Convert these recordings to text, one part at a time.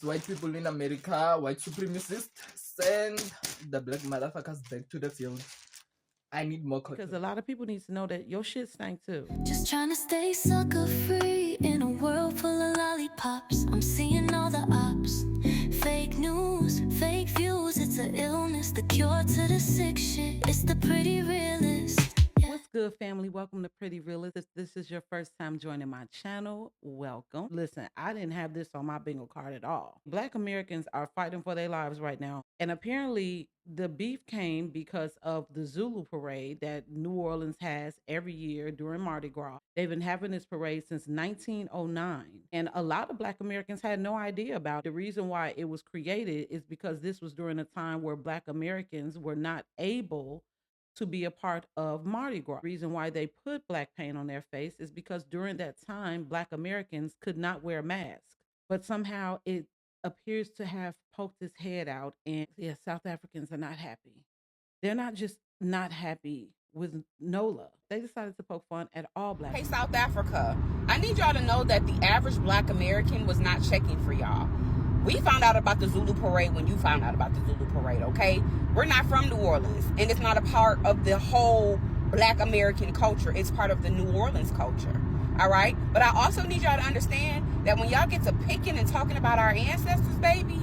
white people in America, white supremacists, send the black motherfuckers back to the field. I need more cotton. Because a lot of people need to know that your shit stank too. Just trying to stay sucker free in a world full of lollipops. I'm seeing all the ops. Fake news, fake views. It's an illness, the cure to the sick shit. It's the pretty realist. What's good, family? Welcome to Pretty Realist. If this is your first time joining my channel, welcome. Listen, I didn't have this on my bingo card at all. Black Americans are fighting for their lives right now. And apparently the beef came because of the Zulu Parade that New Orleans has every year during Mardi Gras. They've been having this parade since 1909. And a lot of Black Americans had no idea about it. The reason why it was created is because this was during a time where Black Americans were not able to be a part of Mardi Gras. The reason why they put black paint on their face is because during that time, Black Americans could not wear masks. But somehow it appears to have poked its head out, and yeah, South Africans are not happy. They're not just not happy with NOLA. They decided to poke fun at all Black. Hey, South Africa, I need y'all to know that the average Black American was not checking for y'all. We found out about the Zulu Parade when you found out about the Zulu Parade, okay? We're not from New Orleans, and it's not a part of the whole Black American culture. It's part of the New Orleans culture, all right? But I also need y'all to understand that when y'all get to picking and talking about our ancestors, baby,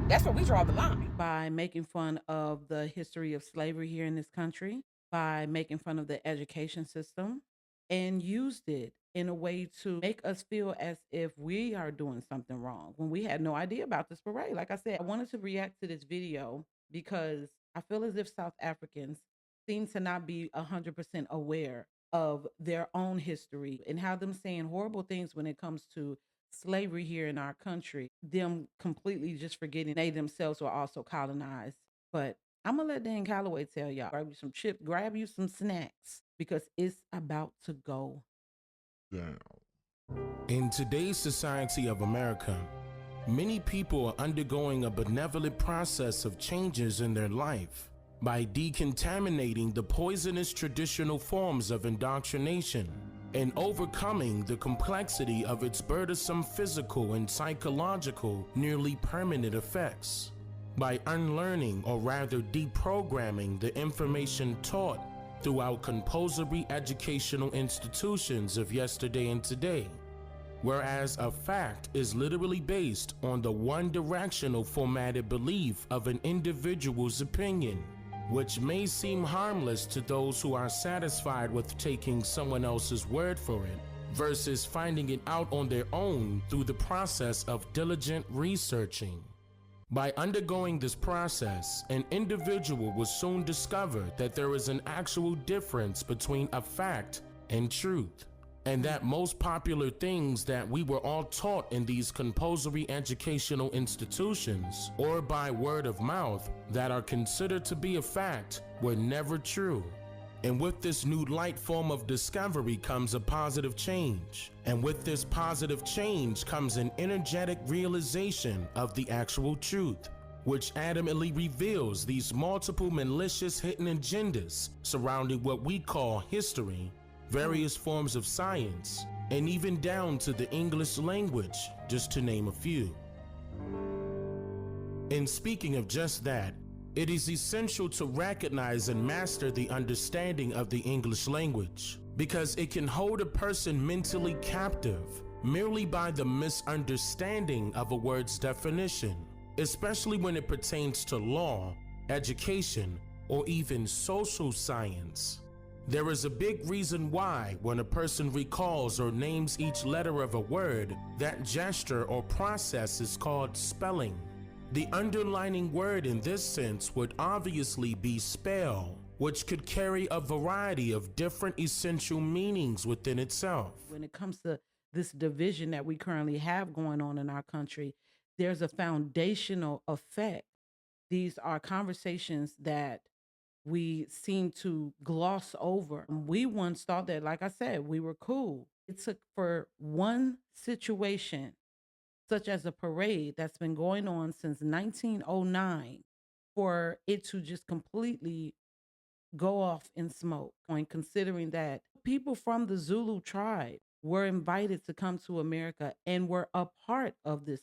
that's where we draw the line. By making fun of the history of slavery here in this country, by making fun of the education system, and used it in a way to make us feel as if we are doing something wrong when we had no idea about this parade. Like I said, I wanted to react to this video because I feel as if South Africans seem to not be 100% aware of their own history and how them saying horrible things when it comes to slavery here in our country, them completely just forgetting they themselves were also colonized. But I'm gonna let Dane Calloway tell y'all, grab you some chips, grab you some snacks, because it's about to go down. In today's society of America, many people are undergoing a benevolent process of changes in their life by decontaminating the poisonous traditional forms of indoctrination and overcoming the complexity of its burdensome physical and psychological, nearly permanent effects. By unlearning, or rather deprogramming, the information taught throughout compulsory educational institutions of yesterday and today. Whereas a fact is literally based on the one-directional formatted belief of an individual's opinion, which may seem harmless to those who are satisfied with taking someone else's word for it, versus finding it out on their own through the process of diligent researching. By undergoing this process, an individual will soon discover that there is an actual difference between a fact and truth, and that most popular things that we were all taught in these compulsory educational institutions or by word of mouth that are considered to be a fact were never true. And with this new light form of discovery comes a positive change. And with this positive change comes an energetic realization of the actual truth, which adamantly reveals these multiple malicious hidden agendas surrounding what we call history, various forms of science, and even down to the English language, just to name a few. And speaking of just that, it is essential to recognize and master the understanding of the English language, because it can hold a person mentally captive merely by the misunderstanding of a word's definition, especially when it pertains to law, education, or even social science. There is a big reason why when a person recalls or names each letter of a word, that gesture or process is called spelling. The underlining word in this sense would obviously be spell, which could carry a variety of different essential meanings within itself. when it comes to this division that we currently have going on in our country. There's a foundational effect. These are conversations that we seem to gloss over. We once thought that, like I said, we were cool. It took for one situation, such as a parade that's been going on since 1909, for it to just completely go off in smoke. And considering that people from the Zulu tribe were invited to come to America and were a part of this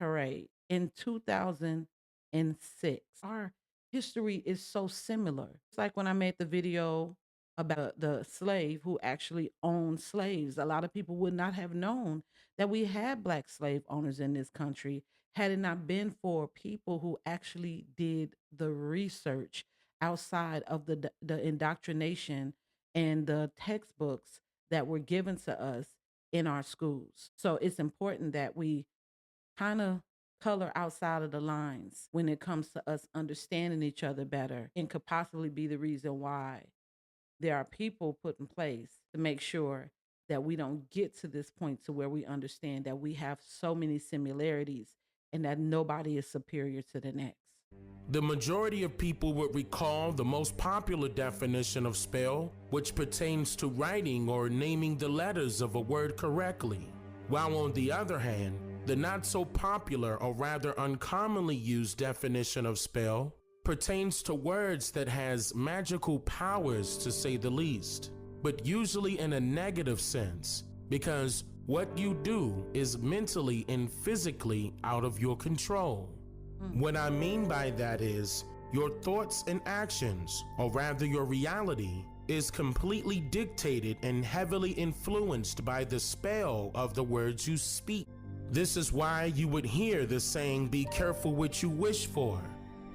Parade in 2006. Our history is so similar. It's like when I made the video about the slave who actually owned slaves. A lot of people would not have known that we had Black slave owners in this country had it not been for people who actually did the research outside of the indoctrination and the textbooks that were given to us in our schools. So it's important that we kind of color outside of the lines when it comes to us understanding each other better, and could possibly be the reason why there are people put in place to make sure that we don't get to this point to where we understand that we have so many similarities and that nobody is superior to the next. The majority of people would recall the most popular definition of spell, which pertains to writing or naming the letters of a word correctly, while on the other hand, the not so popular or rather uncommonly used definition of spell pertains to words that has magical powers, to say the least, but usually in a negative sense, because what you do is mentally and physically out of your control. What I mean by that is your thoughts and actions, or rather your reality, is completely dictated and heavily influenced by the spell of the words you speak. This is why you would hear the saying, be careful what you wish for,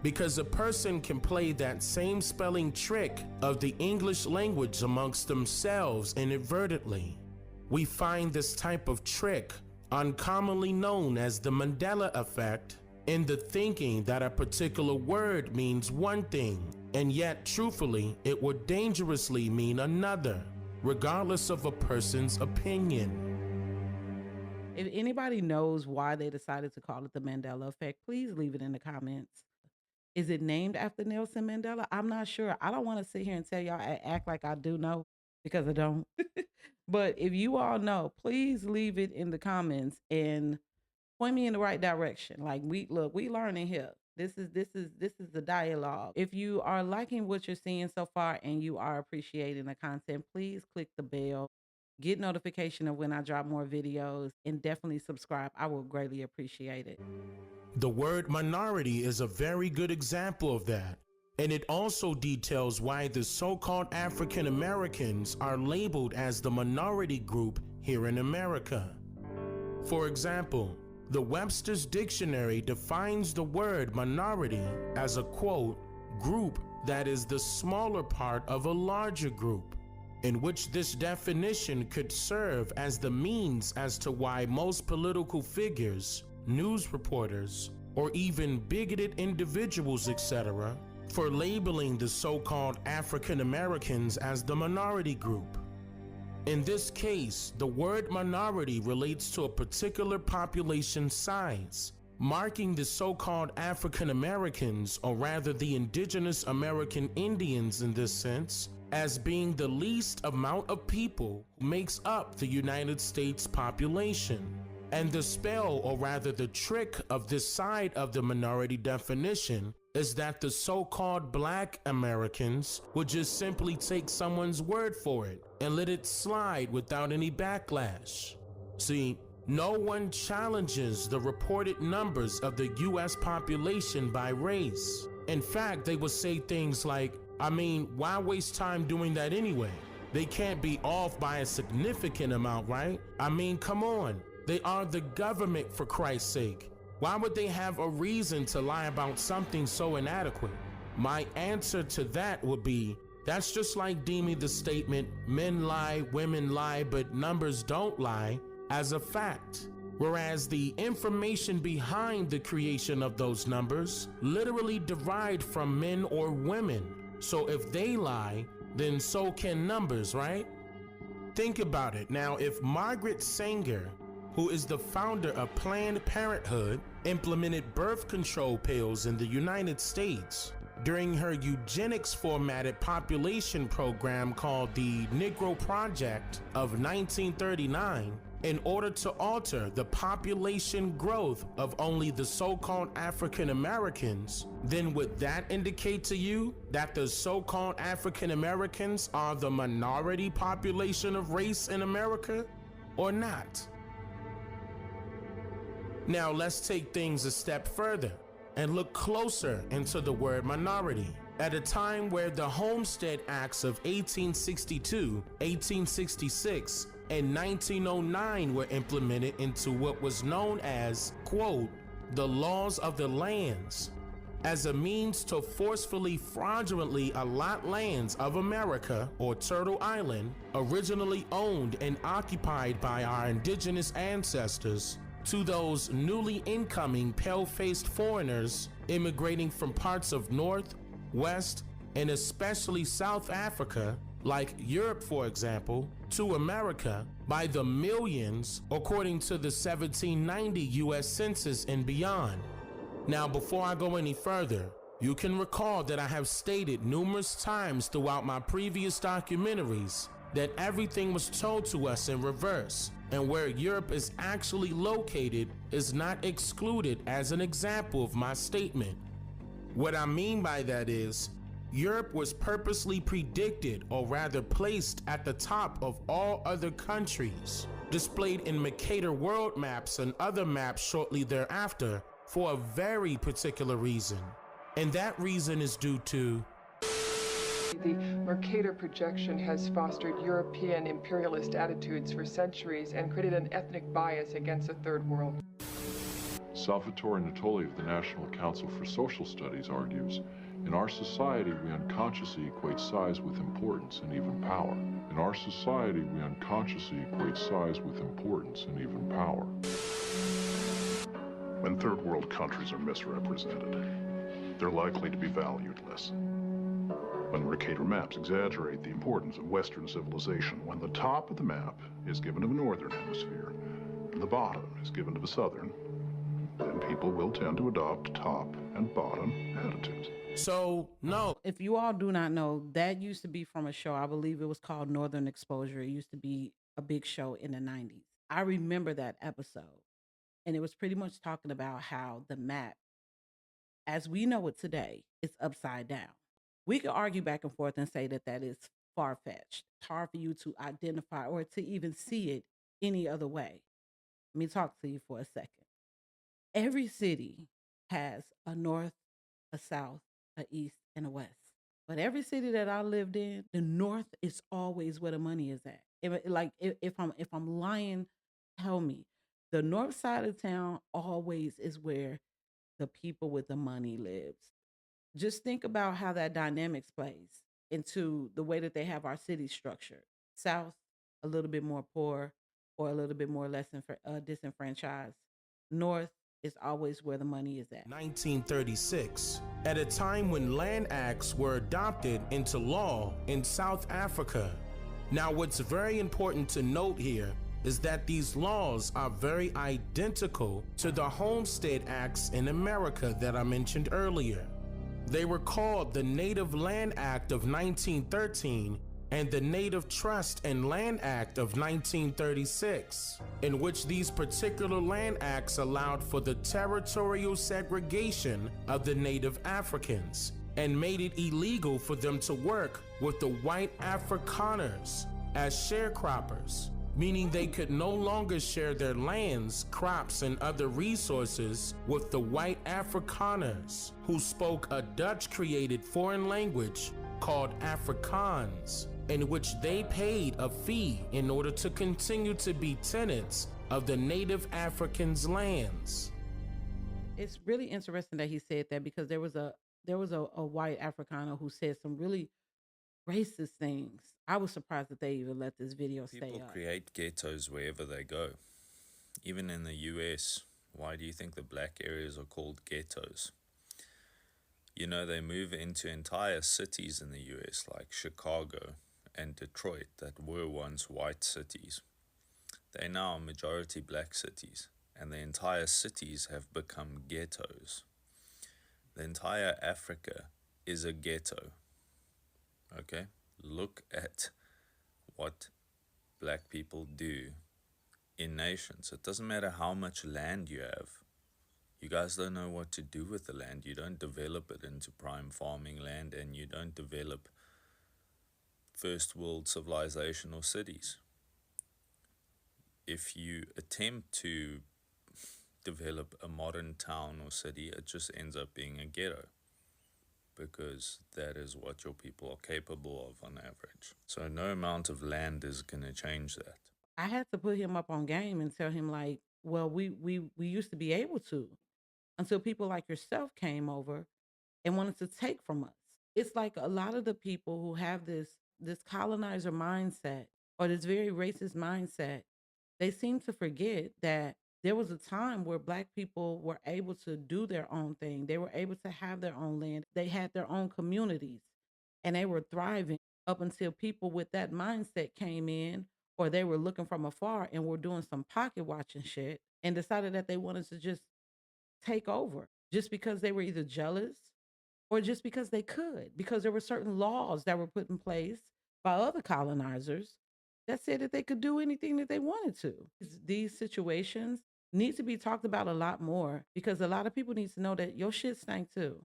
because a person can play that same spelling trick of the English language amongst themselves inadvertently. We find this type of trick, uncommonly known as the Mandela effect, in the thinking that a particular word means one thing, and yet truthfully it would dangerously mean another, regardless of a person's opinion. If anybody knows why they decided to call it the Mandela effect, please leave it in the comments. Is it named after Nelson Mandela? I'm not sure. I don't want to sit here and tell y'all, I act like I do know, because I don't. But if you all know, please leave it in the comments and point me in the right direction. Like, we learning here. This is the dialogue. If you are liking what you're seeing so far and you are appreciating the content, please click the bell, get notification of when I drop more videos, and definitely subscribe. I will greatly appreciate it. The word minority is a very good example of that, and it also details why the so-called African Americans are labeled as the minority group here in America. For example, the Webster's Dictionary defines the word minority as a, quote, group that is the smaller part of a larger group, in which this definition could serve as the means as to why most political figures, news reporters, or even bigoted individuals, etc., for labeling the so-called African Americans as the minority group. In this case, the word minority relates to a particular population size, marking the so-called African Americans, or rather the indigenous American Indians in this sense, as being the least amount of people who makes up the United States population. And the spell, or rather the trick of this side of the minority definition, is that the so-called Black Americans would just simply take someone's word for it and let it slide without any backlash. See, no one challenges the reported numbers of the US population by race. In fact, they would say things like, I mean, why waste time doing that anyway? They can't be off by a significant amount, right? I mean, come on. They are the government, for Christ's sake. Why would they have a reason to lie about something so inadequate? My answer to that would be, that's just like deeming the statement, men lie, women lie, but numbers don't lie, as a fact. Whereas the information behind the creation of those numbers literally derived from men or women. So if they lie, then so can numbers, right? Think about it. Now, if Margaret Sanger, who is the founder of Planned Parenthood, implemented birth control pills in the United States during her eugenics-formatted population program called the Negro Project of 1939, in order to alter the population growth of only the so-called African Americans, then would that indicate to you that the so-called African Americans are the minority population of race in America, or not? Now let's take things a step further and look closer into the word minority. At a time where the Homestead Acts of 1862, 1866, and 1909 were implemented into what was known as, quote, the laws of the lands, as a means to forcefully fraudulently allot lands of America or Turtle Island, originally owned and occupied by our indigenous ancestors, to those newly incoming pale-faced foreigners immigrating from parts of North, West, and especially South Africa, like Europe for example, to America by the millions according to the 1790 US Census and beyond. Now, before I go any further, you can recall that I have stated numerous times throughout my previous documentaries that everything was told to us in reverse, and where Europe is actually located is not excluded as an example of my statement. What I mean by that is, Europe was purposely predicted, or rather placed at the top of all other countries, displayed in Mercator world maps and other maps shortly thereafter, for a very particular reason. And that reason is due to the Mercator projection has fostered European imperialist attitudes for centuries and created an ethnic bias against the Third World. Salvatore Natoli of the National Council for Social Studies argues, in our society, we unconsciously equate size with importance and even power. In our society, we unconsciously equate size with importance and even power. When third world countries are misrepresented, they're likely to be valued less. When Mercator maps exaggerate the importance of Western civilization, when the top of the map is given to the Northern Hemisphere and the bottom is given to the Southern, then people will tend to adopt top and bottom attitudes. So, no. If you all do not know, that used to be from a show. I believe it was called Northern Exposure. It used to be a big show in the 90s. I remember that episode. And it was pretty much talking about how the map, as we know it today, is upside down. We could argue back and forth and say that that is far-fetched. It's hard for you to identify or to even see it any other way. Let me talk to you for a second. Every city has a north, a south, a east, and a west. But every city that I lived in, the north is always where the money is at. If I'm lying, tell me. The north side of town always is where the people with the money lives. Just think about how that dynamics plays into the way that they have our city structured. South, a little bit more poor or a little bit more less disenfranchised. North is always where the money is at. 1936, at a time when land acts were adopted into law in South Africa. Now, what's very important to note here is that these laws are very identical to the Homestead Acts in America that I mentioned earlier. They were called the Native Land Act of 1913 and the Native Trust and Land Act of 1936, in which these particular land acts allowed for the territorial segregation of the Native Africans and made it illegal for them to work with the white Afrikaners as sharecroppers, meaning they could no longer share their lands, crops, and other resources with the white Afrikaners, who spoke a Dutch-created foreign language called Afrikaans, in which they paid a fee in order to continue to be tenants of the native Africans' lands. It's really interesting that he said that, because there was a white Afrikaner who said some really racist things. I was surprised that they even let this video stay up. People create ghettos wherever they go. Even in the US, why do you think the black areas are called ghettos? You know, they move into entire cities in the US, like Chicago and Detroit, that were once white cities. They now are majority black cities, and the entire cities have become ghettos. The entire Africa is a ghetto. Okay? Look at what black people do in nations. It doesn't matter how much land you have. You guys don't know what to do with the land. You don't develop it into prime farming land, and you don't develop first world civilization or cities. If you attempt to develop a modern town or city, it just ends up being a ghetto, because that is what your people are capable of on average. So no amount of land is going to change that. I had to put him up on game and tell him, like, well, we used to be able to, until people like yourself came over and wanted to take from us. It's like a lot of the people who have this colonizer mindset, or this very racist mindset, they seem to forget that there was a time where Black people were able to do their own thing. They were able to have their own land. They had their own communities, and they were thriving up until people with that mindset came in, or they were looking from afar and were doing some pocket watching shit and decided that they wanted to just take over, just because they were either jealous or just because they could, because there were certain laws that were put in place by other colonizers that said that they could do anything that they wanted to. These situations need to be talked about a lot more, because a lot of people need to know that your shit stank too.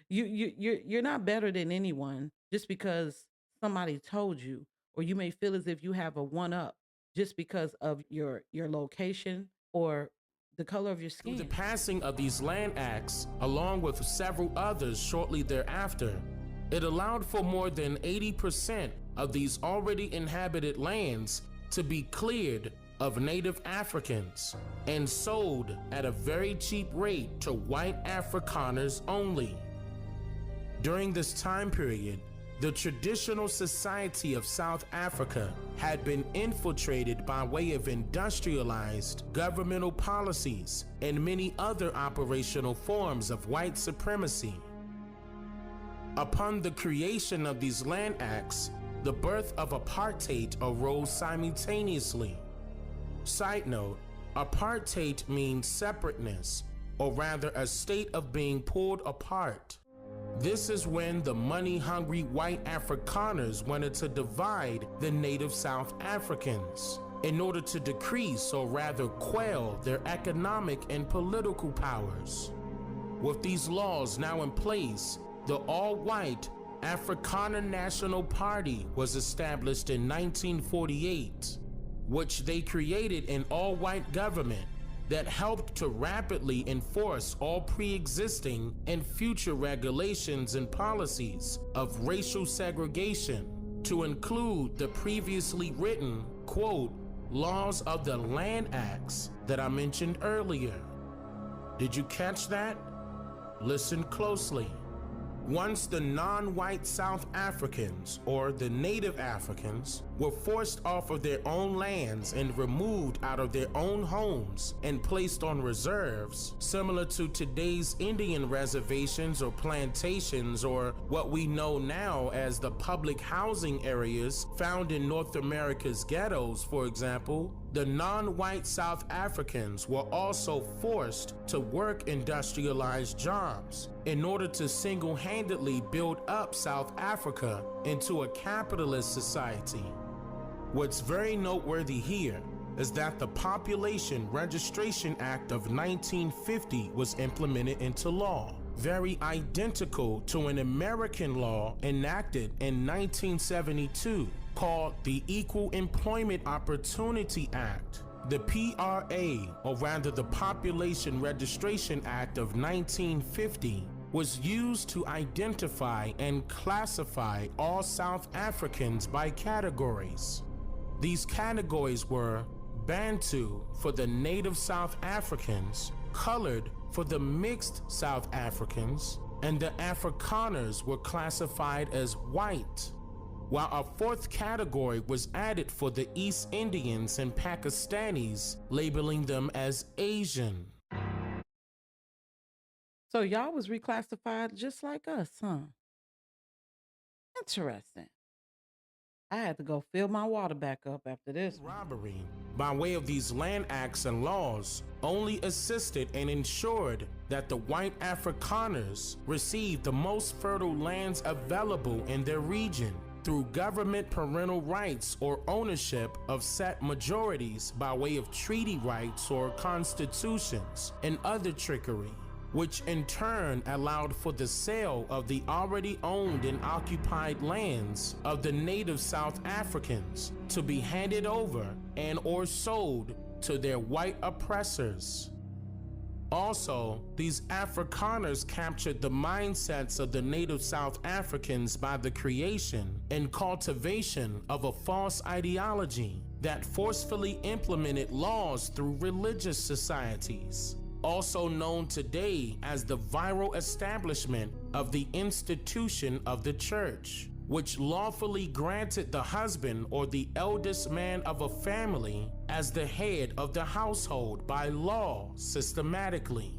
You're not better than anyone just because somebody told you, or you may feel as if you have a one up just because of your location or the color of your skin. The passing of these land acts, along with several others shortly thereafter, it allowed for more than 80% of these already inhabited lands to be cleared of Native Africans and sold at a very cheap rate to white Afrikaners only. During this time period, the traditional society of South Africa had been infiltrated by way of industrialized governmental policies and many other operational forms of white supremacy. Upon the creation of these land acts, the birth of apartheid arose simultaneously. Side note, apartheid means separateness, or rather a state of being pulled apart. This is when the money-hungry white Afrikaners wanted to divide the native South Africans in order to decrease, or rather quell, their economic and political powers. With these laws now in place, the all-white Afrikaner National Party was established in 1948, which they created an all-white government that helped to rapidly enforce all pre-existing and future regulations and policies of racial segregation, to include the previously written, quote, laws of the Land Acts that I mentioned earlier. Did you catch that? Listen closely. Once the non-white South Africans, or the Native Africans, were forced off of their own lands and removed out of their own homes and placed on reserves, similar to today's Indian reservations or plantations, or what we know now as the public housing areas found in North America's ghettos, for example, the non-white South Africans were also forced to work industrialized jobs in order to single-handedly build up South Africa into a capitalist society. What's very noteworthy here is that the Population Registration Act of 1950 was implemented into law, very identical to an American law enacted in 1972 called the Equal Employment Opportunity Act. The PRA, or rather the Population Registration Act of 1950, was used to identify and classify all South Africans by categories. These categories were Bantu for the native South Africans, colored for the mixed South Africans, and the Afrikaners were classified as white, while a fourth category was added for the East Indians and Pakistanis, labeling them as Asian. So y'all was reclassified just like us, huh? Interesting. I had to go fill my water back up after this. Robbery, by way of these land acts and laws, only assisted and ensured that the white Afrikaners received the most fertile lands available in their region through government parental rights or ownership of set majorities by way of treaty rights or constitutions and other trickery, which in turn allowed for the sale of the already owned and occupied lands of the native South Africans to be handed over and or sold to their white oppressors. Also, these Afrikaners captured the mindsets of the native South Africans by the creation and cultivation of a false ideology that forcefully implemented laws through religious societies, also known today as the viral establishment of the institution of the church, which lawfully granted the husband or the eldest man of a family as the head of the household by law systematically.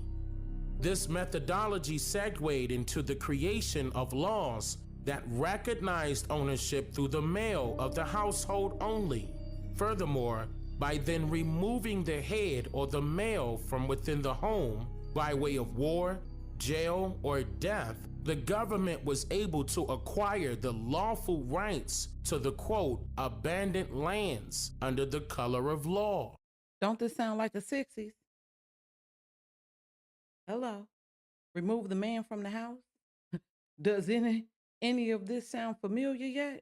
This methodology segued into the creation of laws that recognized ownership through the male of the household only. Furthermore, by then removing the head or the male from within the home by way of war, jail, or death, the government was able to acquire the lawful rights to the, quote, abandoned lands under the color of law. Don't this sound like the 60s? Hello. Remove the man from the house? Does any of this sound familiar yet?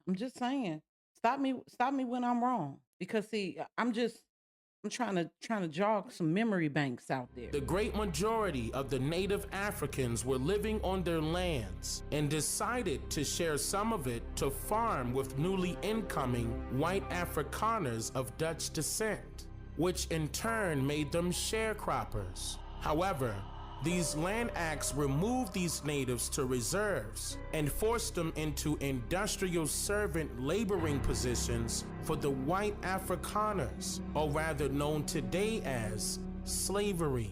I'm just saying. Stop me when I'm wrong. Because see, I'm trying to jog some memory banks out there. The great majority of the native Africans were living on their lands and decided to share some of it to farm with newly incoming white Afrikaners of Dutch descent, which in turn made them sharecroppers. However, these land acts removed these natives to reserves and forced them into industrial servant laboring positions for the white Afrikaners, or rather known today as slavery.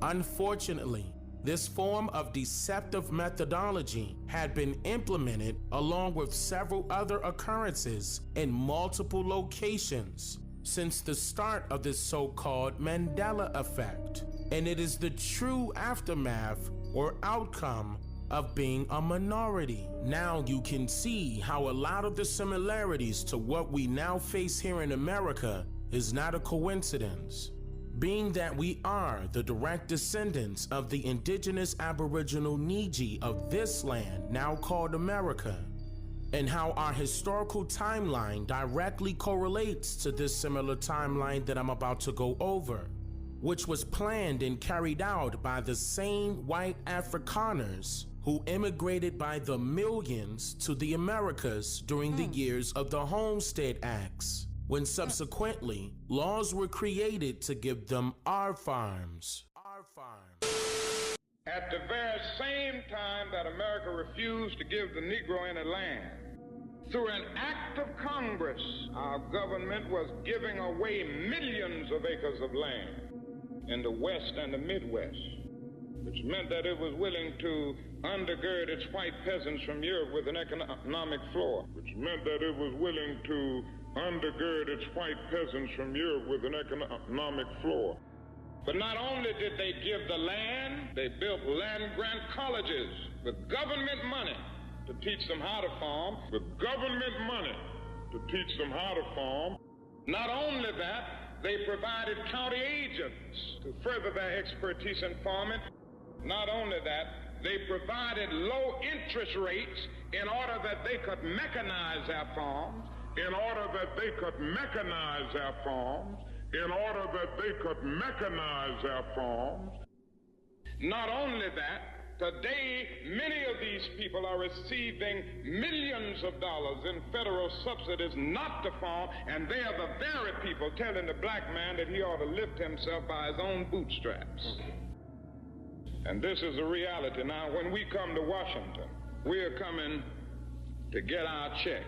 Unfortunately, this form of deceptive methodology had been implemented along with several other occurrences in multiple locations since the start of this so-called Mandela effect. And it is the true aftermath or outcome of being a minority. Now you can see how a lot of the similarities to what we now face here in America is not a coincidence, being that we are the direct descendants of the indigenous Aboriginal Niji of this land now called America, and how our historical timeline directly correlates to this similar timeline that I'm about to go over, which was planned and carried out by the same white Afrikaners who immigrated by the millions to the Americas during the years of the Homestead Acts, when subsequently laws were created to give them our farms. At the very same time that America refused to give the Negro any land, through an act of Congress, our government was giving away millions of acres of land in the West and the Midwest, which meant that it was willing to undergird its white peasants from Europe with an economic floor, but not only did they give the land, they built land-grant colleges with government money to teach them how to farm, Not only that, they provided county agents to further their expertise in farming. Not only that, they provided low interest rates in order that they could mechanize their farms, Not only that, today many of these people are receiving millions of dollars in federal subsidies not to farm, and they are the very people telling the black man that he ought to lift himself by his own bootstraps. And this is a reality. Now, when we come to Washington, we are coming to get our check.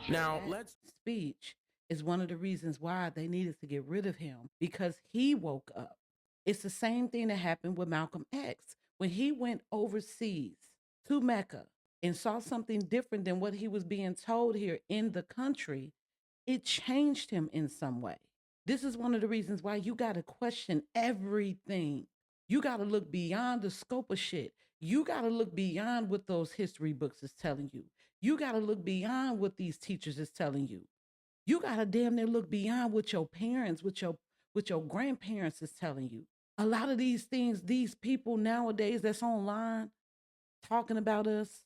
Now, let's speech is one of the reasons why they needed to get rid of him, because he woke up. It's the same thing that happened with Malcolm X. When he went overseas to Mecca and saw something different than what he was being told here in the country, it changed him in some way. This is one of the reasons why you got to question everything. You got to look beyond the scope of shit. You got to look beyond what those history books is telling you. You got to look beyond what these teachers is telling you. You got to damn near look beyond what your parents, what your grandparents is telling you. A lot of these things, these people nowadays that's online talking about us,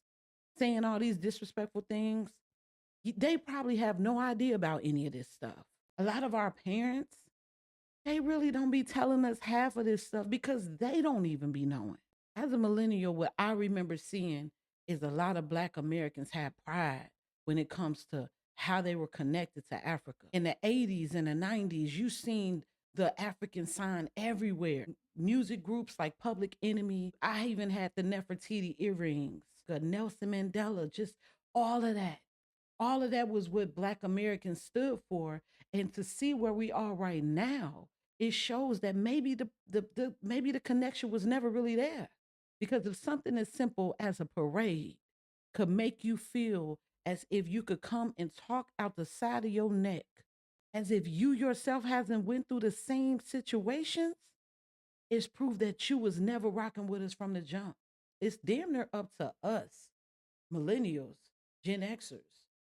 saying all these disrespectful things, they probably have no idea about any of this stuff. A lot of our parents, They really don't be telling us half of this stuff because they don't even be knowing. As a millennial, what I remember seeing is a lot of Black Americans have pride when it comes to how they were connected to Africa. In the 80s and the 90s, you seen the African sign everywhere. Music groups like Public Enemy. I even had the Nefertiti earrings, the Nelson Mandela, just all of that. All of that was what Black Americans stood for. And to see where we are right now, it shows that maybe maybe the connection was never really there. Because if something as simple as a parade could make you feel as if you could come and talk out the side of your neck, as if you yourself hasn't went through the same situations, it's proof that you was never rocking with us from the jump. It's damn near up to us, millennials, Gen Xers,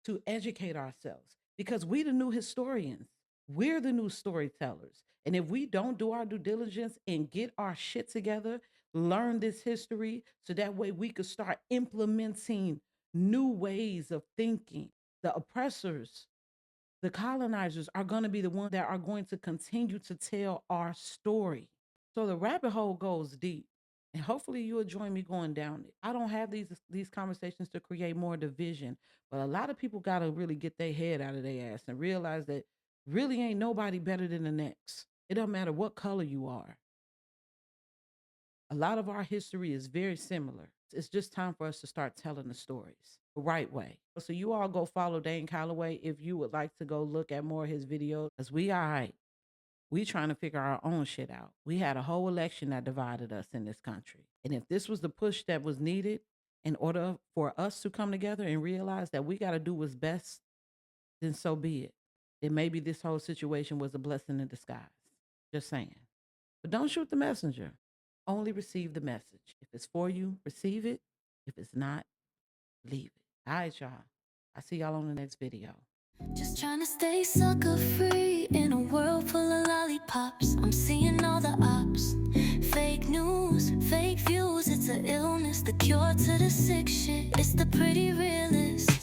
to educate ourselves because we the new historians. We're the new storytellers. And if we don't do our due diligence and get our shit together, learn this history so that way we could start implementing new ways of thinking, the oppressors, the colonizers are going to be the ones that are going to continue to tell our story. So the rabbit hole goes deep. And hopefully you'll join me going down it. I don't have these conversations to create more division, but a lot of people got to really get their head out of their ass and realize that really ain't nobody better than the next. It doesn't matter what color you are. A lot of our history is very similar. It's just time for us to start telling the stories the right way. So you all go follow Dane Calloway if you would like to go look at more of his videos. Because we all right. We trying to figure our own shit out. We had a whole election that divided us in this country. And if this was the push that was needed in order for us to come together and realize that we got to do what's best, then so be it. Then maybe this whole situation was a blessing in disguise. Just saying. But don't shoot the messenger. Only receive the message. If it's for you, receive it. If it's not, leave it. All right, y'all. I'll see y'all on the next video. Just trying to stay sucker free in a world full of lollipops. I'm seeing all the ops. Fake news, fake views. It's an illness, the cure to the sick shit. It's the pretty realist.